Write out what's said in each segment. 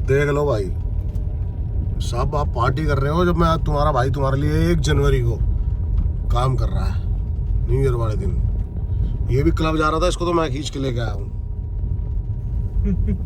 देख लो भाई, सब आप पार्टी कर रहे हो जब मैं तुम्हारा भाई तुम्हारे लिए 1 जनवरी को काम कर रहा है, न्यू ईयर वाले दिन। ये भी क्लब जा रहा था, इसको तो मैं खींच के लेके आया हूँ।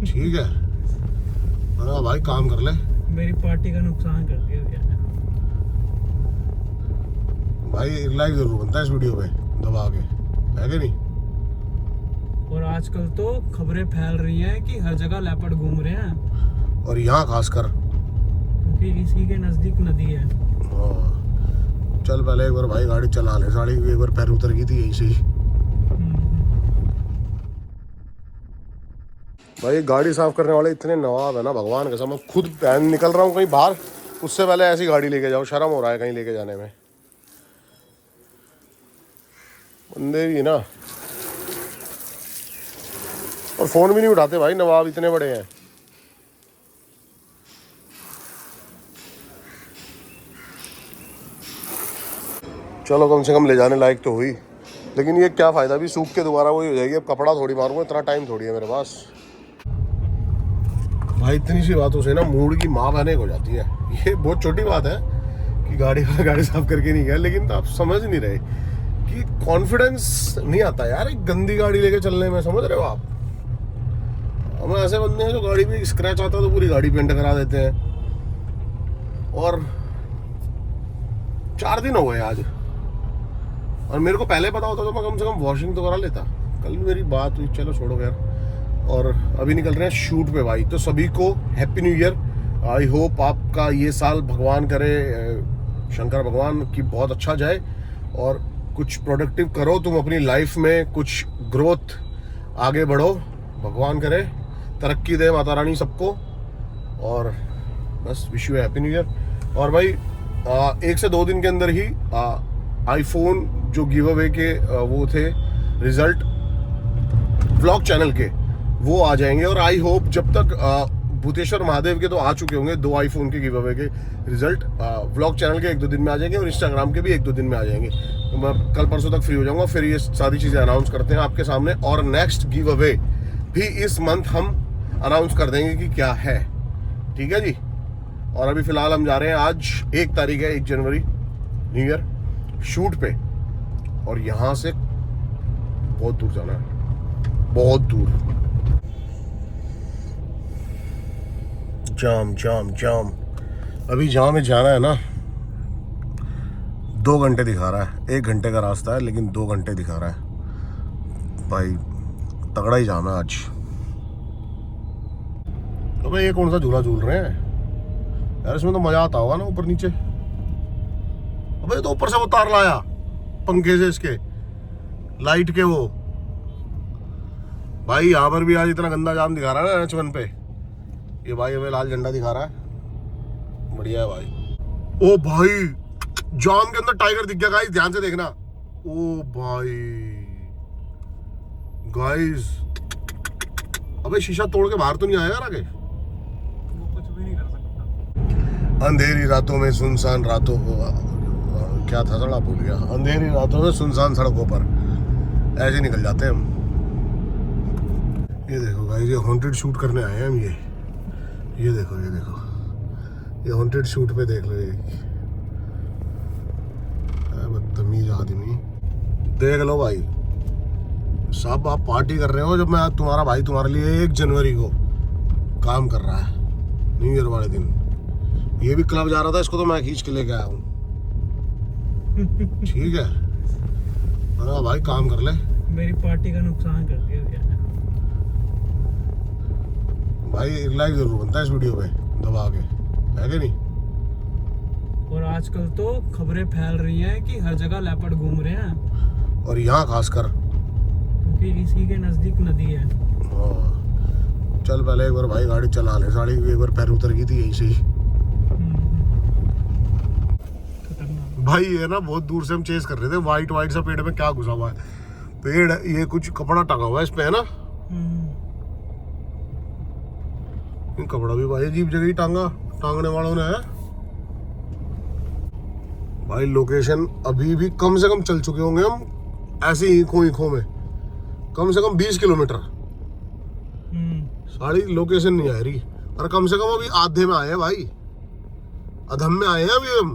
ठीक है, मैंने कहा भाई काम कर ले। मेरी पार्टी का नुकसान कर दिया भैया। भाई एक लाइक जरूर बनता है इस वीडियो पे दबा के, है कि नहीं? और आजकल तो खबरें फैल रही हैं कि हर जगह लेपर्ड घूम रहे हैं, और यहाँ खासकर, क्योंकि इसी के नजदीक नदी है। हाँ, चल पहले एक बार भाई गाड़ी चला ले, साड़ी एक बार पैर उतर गई थी यहीं से ही। भाई गाड़ी साफ करने वाले इतने नवाब है ना, भगवान कसम। मैं खुद पहन निकल रहा हूँ कहीं बाहर, उससे पहले ऐसी गाड़ी लेके जाओ, शर्म हो रहा है कहीं लेके जाने में। बंदे भी ना, और फोन भी नहीं उठाते भाई, नवाब इतने बड़े हैं। चलो कम से कम ले जाने लायक तो हुई, लेकिन ये क्या फ़ायदा, भी सूख के दोबारा वही हो जाएगी। अब कपड़ा थोड़ी मारूंगा, इतना टाइम थोड़ी है मेरे पास। भाई इतनी सी बातों से ना मूड की माँ बहने हो जाती है। ये बहुत छोटी बात है कि गाड़ी साफ करके नहीं गया, लेकिन तो आप समझ नहीं रहे कि कॉन्फिडेंस नहीं आता यार एक गंदी गाड़ी लेके चलने में, समझ रहे हो आप? हम ऐसे बंदे हैं जो गाड़ी में स्क्रैच आता है तो पूरी गाड़ी पेंट करा देते हैं। और 4 दिन हो गए आज, और मेरे को पहले पता होता तो मैं कम से कम वॉशिंग तो करा लेता। कल भी मेरी बात हुई, चलो छोड़ो यार। और अभी निकल रहे हैं शूट पे भाई, तो सभी को happy new year. I hope आपका ये साल भगवान करे, शंकर भगवान की बहुत अच्छा जाए, और कुछ प्रोडक्टिव करो तुम अपनी लाइफ में, कुछ ग्रोथ, आगे बढ़ो, भगवान करे तरक्की दे माता रानी सबको। और बस wish you happy new year. और भाई 1 से 2 दिन के अंदर ही आईफोन जो गिव अवे के वो थे रिजल्ट व्लॉग चैनल के, वो आ जाएंगे। और आई होप जब तक भूतेश्वर महादेव के तो आ चुके होंगे 2 आईफोन के गिव अवे के रिजल्ट, व्लॉग चैनल के 1-2 दिन में आ जाएंगे, और इंस्टाग्राम के भी 1-2 दिन में आ जाएंगे। तो मैं कल परसों तक फ्री हो जाऊंगा, फिर ये सारी चीज़ें अनाउंस करते हैं आपके सामने। और नेक्स्ट गिव अवे भी इस मंथ हम अनाउंस कर देंगे कि क्या है, ठीक है जी। और अभी फिलहाल हम जा रहे हैं, आज 1 तारीख है, 1 जनवरी न्यू ईयर, शूट पे। और यहाँ से बहुत दूर जाना है, बहुत दूर। जाम जाम जाम, अभी जहाँ में जाना है ना 2 घंटे दिखा रहा है। 1 घंटे का रास्ता है लेकिन 2 घंटे दिखा रहा है भाई, तगड़ा ही जाम है आज। तो भाई ये कौन सा झूला झूल रहे हैं यार, इसमें तो मजा आता होगा ना ऊपर नीचे। अबे तो ऊपर से वो तार लाया पंखे से, इसके लाइट के वो। भाई यहाँ पर भी आज इतना गंदा जाम दिखा रहा है ना H1 पे। ये भाई हमें लाल झंडा दिखा रहा है, बढ़िया है भाई। ओ भाई जाम के अंदर टाइगर दिख गया गाइस, ध्यान से देखना। ओ भाई गाइस, अबे शीशा तोड़ के बाहर तो नहीं आएगा आगे? वो कुछ भी नहीं कर सकता। अंधेरी रातों में सुनसान रातों को, क्या था सड़ा भूल गया। अंधेरी रातों में सुनसान सड़कों पर ऐसे निकल जाते हैं हम। ये देखो गाइस, ये हॉन्टेड शूट करने आए हैं हम। ये देखो, ये देखो, ये हॉन्टेड शूट पे देख लो। ये बदतमीज आदमी, देख लो भाई, सब आप पार्टी कर रहे हो जब मैं तुम्हारा भाई तुम्हारे लिए 1 जनवरी को काम कर रहा है, न्यू ईयर वाले दिन। ये भी क्लब जा रहा था, इसको तो मैं खींच के लेके आया हूँ। ठीक है, मैंने कहा भाई काम कर ले। मेरी पार्टी का नुकसान कर दिया भैया। भाई एक लाइक जरूर बनता है इस वीडियो पे दबा के, है कि नहीं? और आजकल तो खबरें फैल रही हैं कि हर जगह लेपर्ड घूम रहे हैं, और यहाँ खासकर, क्योंकि इसी के नजदीक नदी है। हाँ, चल पहले एक बार भाई गाड़ी चला ले, साड़ी एक बार पैर उतर गई थी यहीं से ही। भाई ये ना बहुत दूर से हम चेस कर रहे थे, वाइट वाइट सा पेड़ में क्या घुसा हुआ है। पेड़ ये कुछ कपड़ा टंगा हुआ है इस पे, है ना? कपड़ा भी भाई अजीब जगह ही टांगने वालों ने है भाई। लोकेशन अभी भी कम से कम चल चुके होंगे हम ऐसे ही ईखों में, कम से कम 20 किलोमीटर। सारी लोकेशन नहीं आ रही, और कम से कम अभी आधे में आए हैं भाई, अधम में आए हैं अभी हम।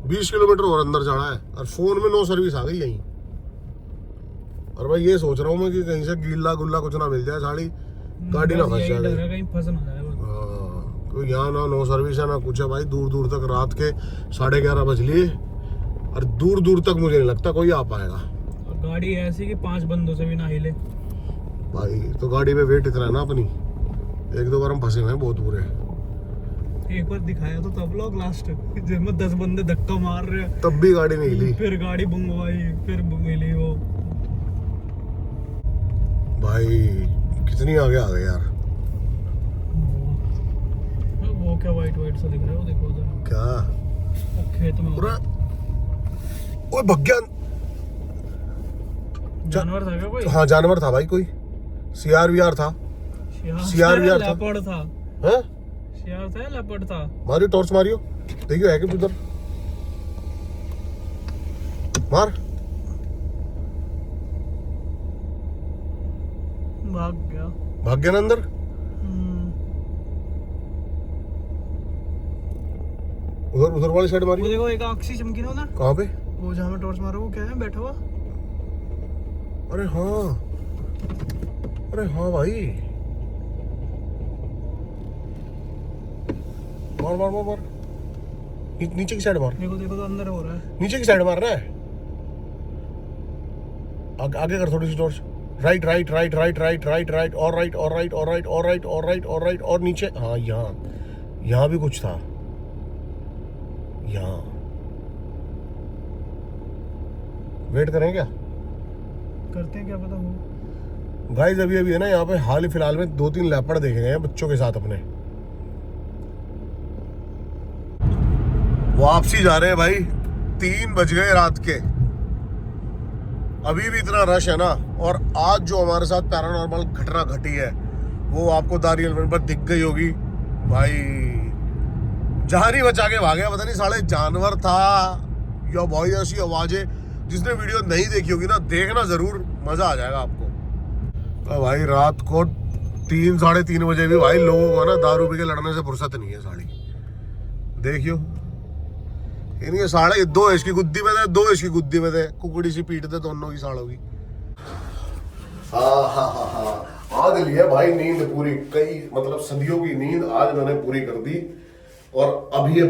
20 किलोमीटर और अंदर चढ़ा है और फोन में नो सर्विस आ गई यहीं। और भाई ये सोच रहा हूँ मैं कि कहीं से गीला गुल्ला कुछ ना मिल जाए, साड़ी गाड़ी ना फंस जाए कहीं फंस ना जाए। तो यहाँ ना नो सर्विस है ना कुछ है भाई। दूर दूर तक रात के 11:30 बज लिए और दूर दूर तक मुझे नहीं लगता कोई आ पाएगा। और गाड़ी ऐसी कि 5 बंदों से भी ना हिले भाई। तो गाड़ी में वेट इतना है ना अपनी, 1-2 बार हम फंसे हुए हैं बहुत बुरे। एक बार दिखाया तो तब लोग लास्ट जिसमें 10 बंदे धक्का मार रहे हैं, तब भी गाड़ी नहीं हिली। फिर गाड़ी बुंगवाई, फिर मिली वो। भाई कितनी आगे आ गए यार। वो क्या वाइट वाइट सा दिख रहा है, वो देखो उधर क्या वो खेत में पूरा। ओए भग्या जानवर था क्या कोई? हाँ जानवर था भाई, कोई CR था। CR था। लेपर्ड था। हैं? CR था या लेपर्ड था? मारियो टॉर्च मारियो, देखियो है कि उधर मार। भाग गया ना अंदर। उधर वाली साइड मारी। वो देखो एक आँख सी चमकी ना उधर। कहाँ पे? वो जहाँ मैं टॉर्च मारा वो क्या है बैठा हुआ? अरे हाँ भाई, मार। नीचे की साइड मार। देखो तो अंदर हो रहा है। नीचे की साइड मार रहा है। आगे कर थोड़ी सी टॉर्च। राइट और नीचे। हाँ यहाँ भी कुछ था। यहाँ वेट करें क्या? करते हैं, क्या पता हो। गाइस अभी है ना यहाँ पे हाल ही फिलहाल में 2-3 लेपर्ड देखे गए हैं बच्चों के साथ अपने। वापसी जा रहे हैं भाई, 3 बज गए रात के। अभी भी इतना रश है ना। और आज जो हमारे साथ पैरानॉर्मल घटना घटी है वो आपको दारियल में पर दिख गई होगी भाई। जान ही बचा के भागे, पता नहीं साले जानवर था या भाई ऐसी आवाजें। जिसने वीडियो नहीं देखी होगी ना, देखना जरूर, मजा आ जाएगा आपको। तो भाई रात को 3-3:30 बजे भी भाई लोगों को ना दारू पी के लड़ने से फुर्सत नहीं है साड़ी। देखियो इनके साढ़े 2 इंच की गुद्दी में थे, 2 इंच की गुद्दी में थे, कुकड़ी सी पीट थे दोनों की साड़ों की। हाँ आज ली है भाई नींद पूरी, कई मतलब सदियों की नींद आज मैंने पूरी कर दी। और अभी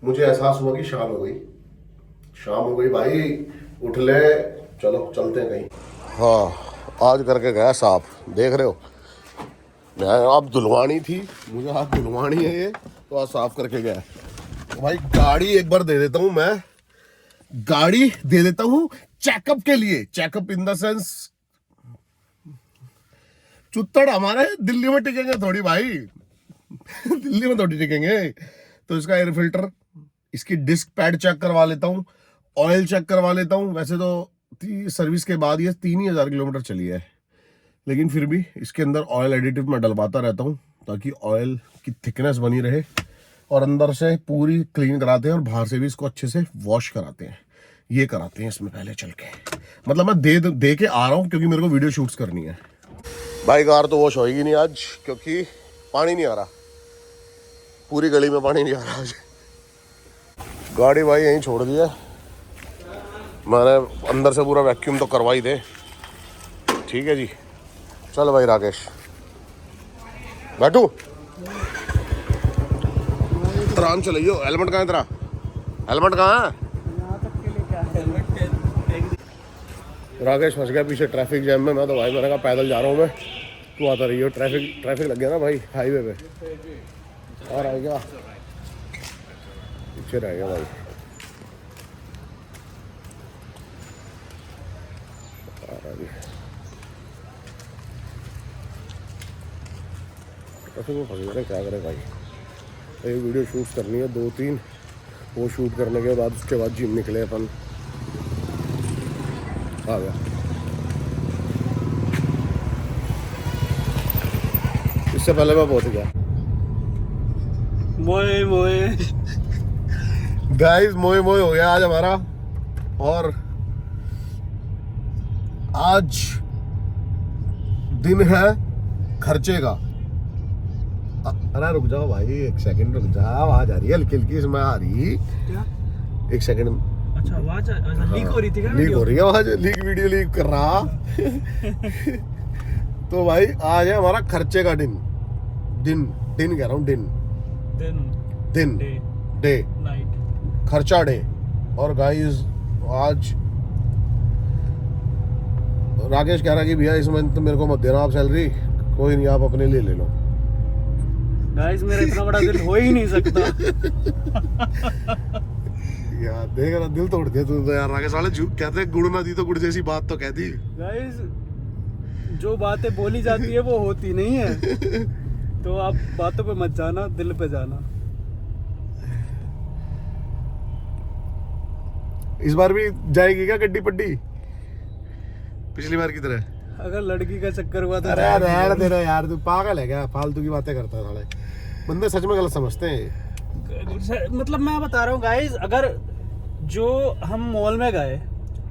मुझे एहसास हुआ कि शाम हो गई भाई, उठ ले, चलो चलते हैं कहीं। हाँ आज करके गया साफ, देख रहे हो। मैं आप धुलवानी थी, मुझे हाथ धुलवानी है ये, तो आज साफ करके गया। भाई गाड़ी एक बार दे देता हूँ, मैं गाड़ी दे देता हूँ चेकअप के लिए। चेकअप इन द सेंस चुत्तड़ हमारे दिल्ली में टिकेंगे थोड़ी भाई दिल्ली में थोड़ी टिकेंगे। तो इसका एयर फिल्टर, इसकी डिस्क पैड चेक करवा लेता हूँ, ऑयल चेक करवा लेता हूँ। वैसे तो सर्विस के बाद ये 3,000 किलोमीटर चली है, लेकिन फिर भी इसके अंदर ऑयल एडिटिव मैं डलवाता रहता हूँ ताकि ऑयल की थिकनेस बनी रहे। और अंदर से पूरी क्लीन कराते हैं और बाहर से भी इसको अच्छे से वॉश कराते हैं। ये कराते हैं इसमें पहले चल के, मतलब मैं दे के आ रहा हूँ क्योंकि मेरे को वीडियो शूट्स करनी है। भाई कार तो वॉश होगी नहीं आज क्योंकि पानी नहीं आ रहा, पूरी गली में पानी नहीं आ रहा आज। गाड़ी भाई यहीं छोड़ दी है मैंने, अंदर से पूरा वैक्यूम तो करवा ही दे। ठीक है जी, चल भाई राकेश बैठू, आराम चलाइयो। हेलमेट कहाँ है तेरा? हेलमेट कहाँ है? राकेश फंस गया पीछे ट्रैफिक जैम में। मैं तो भाई मैंने कहा पैदल जा रहा हूँ मैं, तू आता रही हो। ट्रैफिक लग गया ना भाई हाईवे पे। और आ गया पीछे रह गया भाई। ट्रैफिक में फंस गए, क्या करें भाई। एक वीडियो शूट करनी है 2-3, वो शूट करने के बाद उसके बाद जिम निकले अपन। आ गया, इससे पहले मैं पहुंच गया। मोए गाइस मोए हो गया आज हमारा। और आज दिन है खर्चे का। अरे रुक जाओ भाई, एक सेकंड रुक जा, आवाज आ रही है हल्की हल्की इसमें आ रही। क्या? एक सेकंड। अच्छा आवाज लीक हो रही थी क्या? लीक हो रही है आवाज, लीक वीडियो लीक कर रहा। तो भाई आज है हमारा खर्चे का दिन दिन दिन कह रहा हूँ, दिन दिन डे डे नाइट खर्चा डे। और गाइस आज राकेश कह रहा कि भैया इस मंथ मेरे को मत देना आप सैलरी, कोई नहीं आप अपने लिए ले लो। गाइस मेरा इतना बड़ा दिल हो ही नहीं सकता। यार देख रहा, दिल तोड़ दिया तू तो यार। राकेश वाले कहते हैं गुड़ ना दी तो गुड़ जैसी बात तो कहती। गाइस जो बातें बोली जाती है वो होती नहीं है, तो आप बातों पे मत जाना, दिल पे जाना। इस बार भी जाएगी क्या गड्डी पड्डी पिछली बार की तरह? अगर लड़की का चक्कर हुआ तो अरे रहने दे रहे यार, तू पागल है क्या? फालतू की बातें करता है साले, बंदे सच में गलत समझते हैं। मतलब मैं बता रहा हूँ गाइस, अगर जो हम मॉल में गए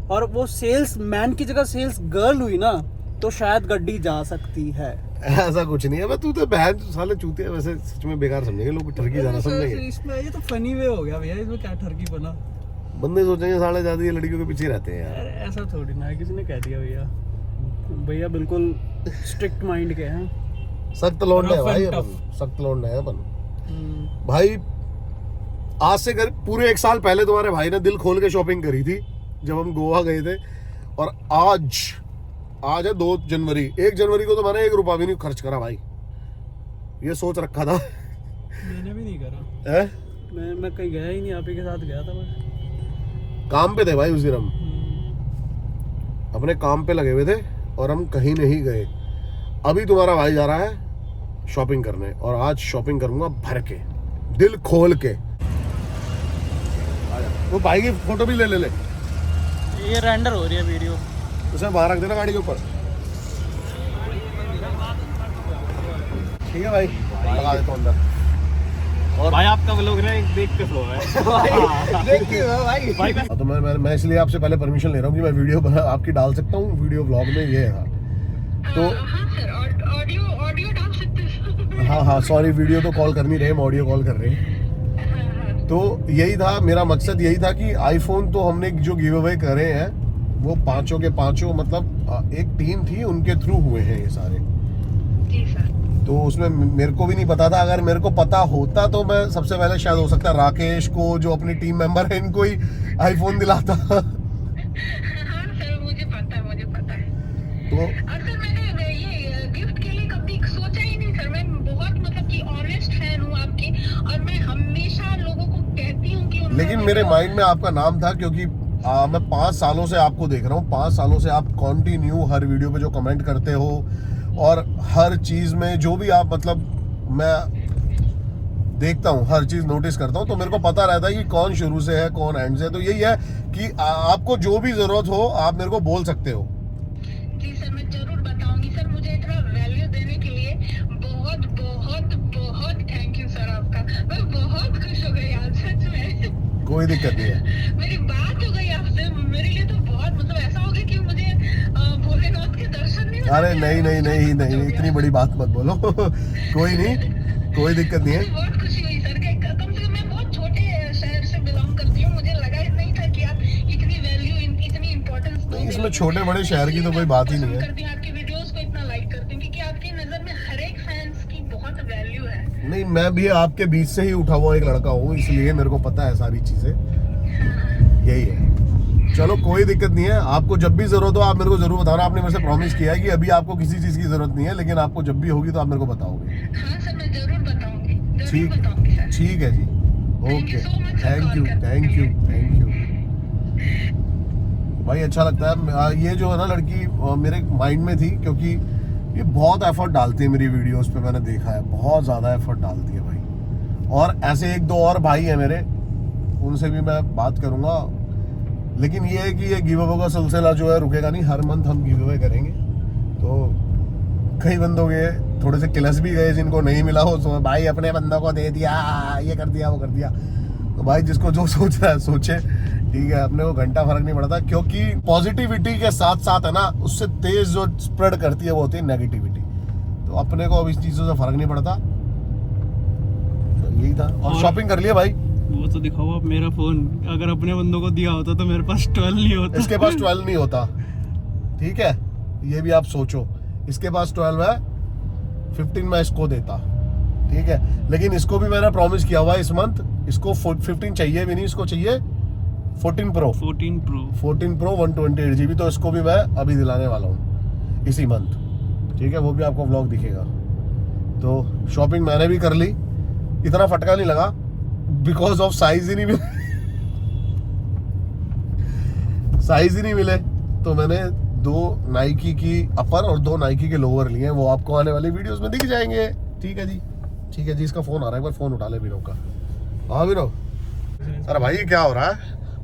और वो सेल्स मैन की जगह सेल्स गर्ल हुई ना, तो शायद गड्डी जा सकती है। ऐसा कुछ नहीं है। मैं तू तो बहन साले चूते है, वैसे सच में बेकार समझेंगे लोग, ठरकी जाना समझेंगे। इसमें ये तो फनी वे हो गया भैया, इसमें क्या ठरकी बना। बंदे सोचेंगे साले ज्यादा ये लड़कियों के पीछे रहते हैं यार। अरे ऐसा थोड़ी ना है, किसी ने कह दिया भैया। भैया बिल्कुल स्ट्रिक्ट माइंड के हैं, सख्त लौंडे है Rough भाई and अपन, सख्त लौंडे है अपन भाई। आज से पूरे 1 साल पहले तुम्हारे भाई ने दिल खोल के शॉपिंग करी थी जब हम गोवा गए थे। और आज है 2 जनवरी। 1 जनवरी को तो मैंने 1 रुपया भी नहीं खर्च करा भाई, ये सोच रखा था। मैंने भी नहीं करा है? मैं कहीं गया ही नहीं, आप ही के साथ गया था मैं। काम पे थे भाई उस दिन, हम अपने काम पे लगे हुए थे और हम कहीं नहीं गए। अभी तुम्हारा भाई जा रहा है शॉपिंग करने, और आज शॉपिंग करूंगा भर के, दिल खोल के। वो भाई की फोटो भी ले। ये रेंडर हो रही है वीडियो, उसे बाहर रख देना गाड़ी के ऊपर। ठीक है भाई, लगा देता हूं अंदर। और भाई आपका व्लॉग ना एक देख के फ्लो है। देख के भाई तो मैं इसलिए आपसे पहले परमिशन ले रहा हूँ कि मैं वीडियो आपकी डाल सकता हूँ वीडियो व्लॉग में। ये है तो हाँ सर, ऑडियो डाल सकते हैं। हाँ सॉरी, वीडियो तो कॉल कर नहीं रहे, हम ऑडियो कॉल कर रहे हैं। तो यही था मेरा मकसद, यही था कि आईफोन तो हमने जो गिव अवे करे हैं वो 5 के 5 मतलब एक टीम थी उनके थ्रू हुए हैं ये सारे। जी सर। तो उसमें मेरे को भी नहीं पता था, अगर मेरे को पता होता तो मैं सबसे पहले शायद हो सकता है राकेश को, जो अपनी टीम मेंबर है, इनको ही आईफोन दिलाता। हाँ सर, मुझे पता है। तो और सर मैंने ये गिफ्ट के लिए कभी सोचा ही नहीं सर। मैं बहुत मतलब कि ऑनेस्ट फैन हूँ आपकी, और मैं हमेशा लोगों को कहती हूँ कि लेकिन मेरे माइंड में आपका नाम था, क्योंकि मैं 5 सालों से आपको देख रहा हूँ। 5 सालों से आप कंटिन्यू हर वीडियो पे जो कमेंट करते हो और हर चीज में जो भी आप मतलब मैं देखता हूँ, हर चीज नोटिस करता हूँ, तो मेरे को पता रहता है कि कौन शुरू से है कौन एंड से। तो यही है कि आपको जो भी जरूरत हो आप मेरे को बोल सकते हो। जी सर, मैं जरूर बताऊंगी सर। मुझे इतना वैल्यू देने के लिए बहुत बहुत बहुत थैंक यू सर आपका। मैं बहुत खुश हो गई आज सच में। कोई दिक्कत नहीं है। मेरी बात हो गई आपसे, मेरे लिए तो बहुत मतलब ऐसा हो गया कि मुझे भोलेनाथ के दर्शन नहीं। अरे नहीं, इतनी बड़ी बात मत बोलो। कोई नहीं, कोई दिक्कत नहीं है। बहुत खुशी हुई सर कि कम से कम मैं बहुत छोटे शहर से बिलोंग करती हूँ, मुझे लगा नहीं था कि आप इतनी वैल्यू इतनी इंपॉर्टेंस दोगे। इसमें छोटे बड़े शहर की तो कोई बात ही नहीं है। करती हूँ आपकी वीडियोस को, इतना लाइक करती हूँ क्योंकि आपकी नजर में हर एक फैंस की बहुत वैल्यू है। नहीं, मैं भी आपके बीच से ही उठा हुआ एक लड़का हूँ, इसलिए मेरे को पता है सारी चीजें। यही है। चलो कोई दिक्कत नहीं है, आपको जब भी जरूरत हो आप मेरे को जरूर बताना। आपने मेरे से प्रॉमिस किया है कि अभी आपको किसी चीज की जरूरत नहीं है, लेकिन आपको जब भी होगी तो आप मेरे को बताओगे। हाँ सर, मैं जरूर बताऊंगी, जरूर ठीक बताऊंगी सर। ठीक है जी, ओके, थैंक यू भाई। अच्छा लगता है ये जो है ना लड़की मेरे माइंड में थी, क्योंकि ये बहुत एफर्ट डालती है मेरी वीडियोस पे, मैंने देखा है बहुत ज़्यादा एफर्ट डालती है भाई। और ऐसे 1-2 और भाई हैं मेरे, उनसे भी मैं बात करूँगा। लेकिन ये है कि ये गिव अवे का सिलसिला जो है रुकेगा नहीं, हर मंथ हम गिव अवे करेंगे। तो कई बंदों के थोड़े से किलस भी गए जिनको नहीं मिला हो, तो भाई अपने बंदों को दे दिया, ये कर दिया वो कर दिया। तो भाई जिसको जो सोच रहा है सोचे, ठीक है, अपने को घंटा फर्क नहीं पड़ता। क्योंकि पॉजिटिविटी के साथ साथ है ना, उससे तेज जो स्प्रेड करती है वो होती है नेगेटिविटी। तो अपने को अब इस चीज़ों से फर्क नहीं पड़ता। यही था। और शॉपिंग कर लिया भाई। वो तो दिखाओ आप मेरा फोन, अगर अपने बंदों को दिया होता तो मेरे पास 12 नहीं होता। इसके पास 12 नहीं होता, ठीक है, ये भी आप सोचो। इसके पास 12 है, 15 मैं इसको देता, ठीक है। लेकिन इसको भी मैंने प्रॉमिस किया हुआ है इस मंथ, इसको 15 चाहिए भी नहीं, इसको चाहिए 14 प्रो 128 GB। तो इसको भी मैं अभी दिलाने वाला हूँ इसी मंथ, ठीक है। वो भी आपको व्लॉग दिखेगा। तो शॉपिंग मैंने भी कर ली, इतना फटका नहीं लगा बिकॉज ऑफ साइज ही नहीं मिले साइज ही नहीं मिले। तो मैंने 2 नाइकी की अपर और 2 नाइकी के लोअर लिए हैं, वो आपको आने वाली वीडियोस में दिख जाएंगे, ठीक है जी। ठीक है जी, इसका फोन आ रहा है, एक बार फोन उठा ले विनो का। हाँ विनो, अरे भाई क्या हो रहा है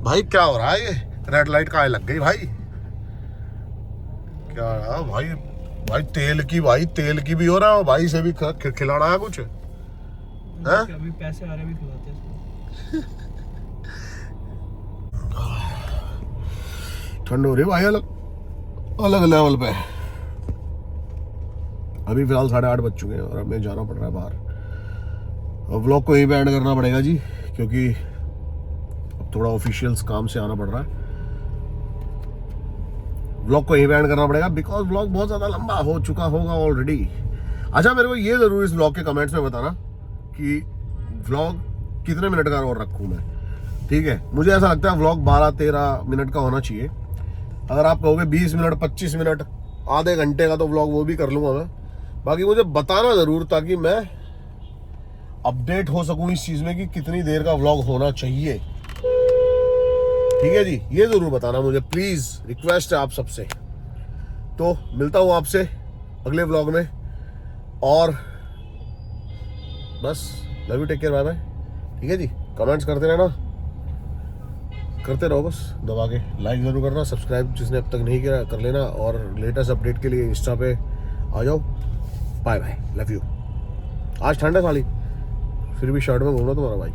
भाई, क्या हो रहा है? ये रेड लाइट कहाँ लग गई भाई? क्या भाई, भाई तेल की भी हो रहा है भाई, से भी खिला रहा है कुछ है? अभी पैसे आ रहे भी खिलाते हैं ठंड हो रही है भाई, अलग लेवल पे। अभी फिलहाल 8:30 बज चुके हैं और हमें जाना पड़ रहा है बाहर। अब व्लॉग को यहीं पे एंड करना पड़ेगा जी, क्योंकि अब थोड़ा ऑफिशियल्स काम से आना पड़ रहा है। व्लॉग को यहीं पे एंड करना पड़ेगा बिकॉज व्लॉग बहुत ज़्यादा लंबा हो चुका होगा ऑलरेडी। अच्छा, मेरे को ये ज़रूर इस व्लॉग के कमेंट्स में बताना कि व्लॉग कितने मिनट का और रखूँ मैं, ठीक है। मुझे ऐसा लगता है व्लॉग 12-13 मिनट का होना चाहिए। अगर आप कहोगे 20 मिनट 25 मिनट आधे घंटे का, तो व्लॉग वो भी कर लूँगा मैं। बाकी मुझे बताना ज़रूर, ताकि मैं अपडेट हो सकूँ इस चीज़ में कि कितनी देर का व्लॉग होना चाहिए, ठीक है जी। ये ज़रूर बताना मुझे, प्लीज़, रिक्वेस्ट है आप सबसे। तो मिलता हूँ आपसे अगले व्लॉग में, और बस love you, take care, bye bye, ठीक है जी। कमेंट्स करते रहना, करते रहो बस दबा के, लाइक ज़रूर करना, सब्सक्राइब जिसने अब तक नहीं किया कर लेना, और लेटेस्ट अपडेट के लिए इंस्टा पे आ जाओ। Bye bye, love you. आज ठंड है साली, फिर भी शर्ट में घूम रहा तुम्हारा भाई।